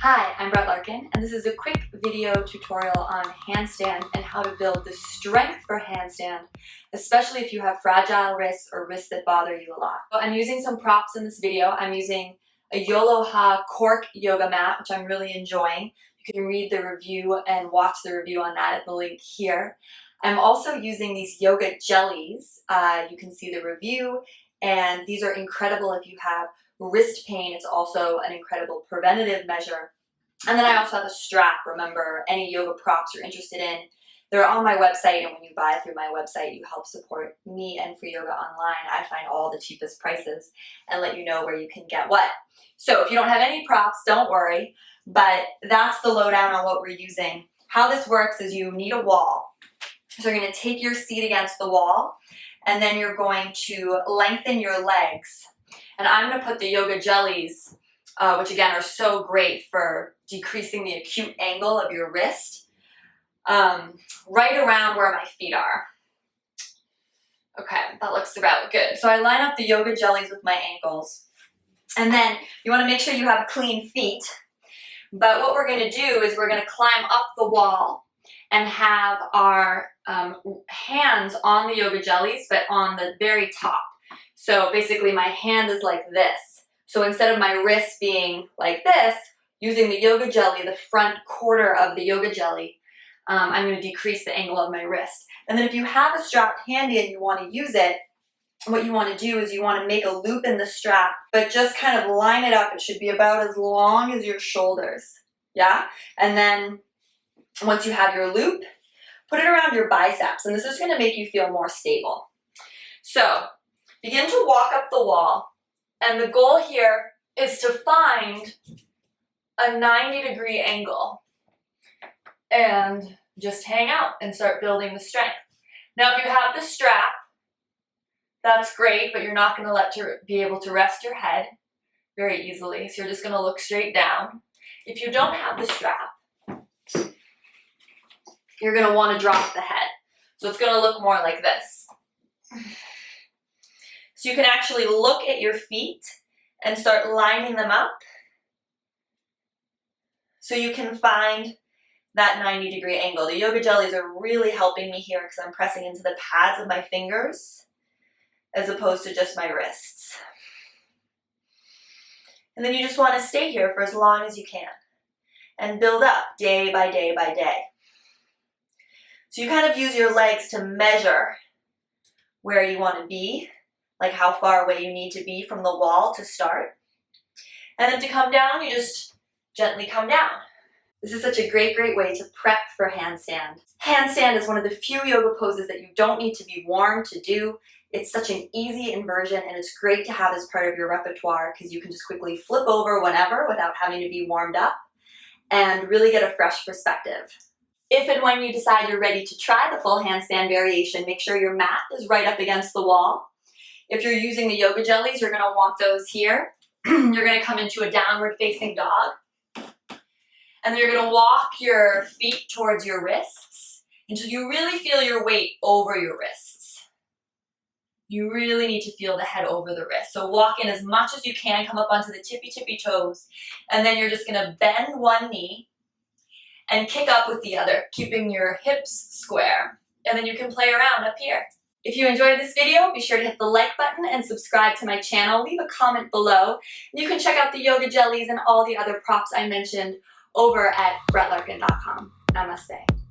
Hi, I'm Brett Larkin, and this is a quick video tutorial on handstand and how to build the strength for handstand, especially if you have fragile wrists or wrists that bother you a lot. So I'm using some props in this video. I'm using a Yoloha Cork yoga mat, which I'm really enjoying. You can read the review and watch the review on that at the link here. I'm also using these yoga jellies. You can see the review, and these are incredible if you have wrist pain. It's also an incredible preventative measure. And then I also have a strap. Remember, any yoga props you're interested in, they're on my website, and when you buy through my website, you help support me and Free Yoga Online. I find all the cheapest prices and let you know where you can get what. So if you don't have any props, don't worry, but that's the lowdown on what we're using. How this works is you need a wall. So you're going to take your seat against the wall, and then you're going to lengthen your legs. And I'm going to put the yoga jellies, which again are so great for decreasing the acute angle of your wrist, right around where my feet are. Okay, that looks about good. So I line up the yoga jellies with my ankles. And then you want to make sure you have clean feet. But what we're going to do is we're going to climb up the wall and have our hands on the yoga jellies, but on the very top. So basically my hand is like this. So instead of my wrist being like this, using the yoga jelly, the front quarter of the yoga jelly, I'm going to decrease the angle of my wrist. And then if you have a strap handy and you want to use it, what you want to do is you want to make a loop in the strap, but just kind of line it up. It should be about as long as your shoulders. Yeah? And then once you have your loop, put it around your biceps, and this is going to make you feel more stable. So begin to walk up the wall, and the goal here is to find a 90-degree angle and just hang out and start building the strength. Now, if you have the strap, that's great, but you're not going to be able to rest your head very easily, so you're just going to look straight down. If you don't have the strap, you're going to want to drop the head. So it's going to look more like this. So you can actually look at your feet and start lining them up so you can find that 90-degree angle. The yoga jellies are really helping me here because I'm pressing into the pads of my fingers as opposed to just my wrists. And then you just want to stay here for as long as you can and build up day by day by day. So you kind of use your legs to measure where you want to be, like how far away you need to be from the wall to start. And then to come down, you just gently come down. This is such a great way to prep for handstand. Handstand is one of the few yoga poses that you don't need to be warm to do. It's such an easy inversion, and it's great to have as part of your repertoire because you can just quickly flip over whenever without having to be warmed up and really get a fresh perspective. If and when you decide you're ready to try the full handstand variation, make sure your mat is right up against the wall. If you're using the yoga jellies, you're going to want those here. You're going to come into a downward facing dog. And then you're going to walk your feet towards your wrists until you really feel your weight over your wrists. You really need to feel the head over the wrist. So walk in as much as you can, come up onto the tippy toes, and then you're just going to bend one knee and kick up with the other, keeping your hips square. And then you can play around up here. If you enjoyed this video, be sure to hit the like button and subscribe to my channel. Leave a comment below. You can check out the yoga jellies and all the other props I mentioned over at brettlarkin.com. Namaste.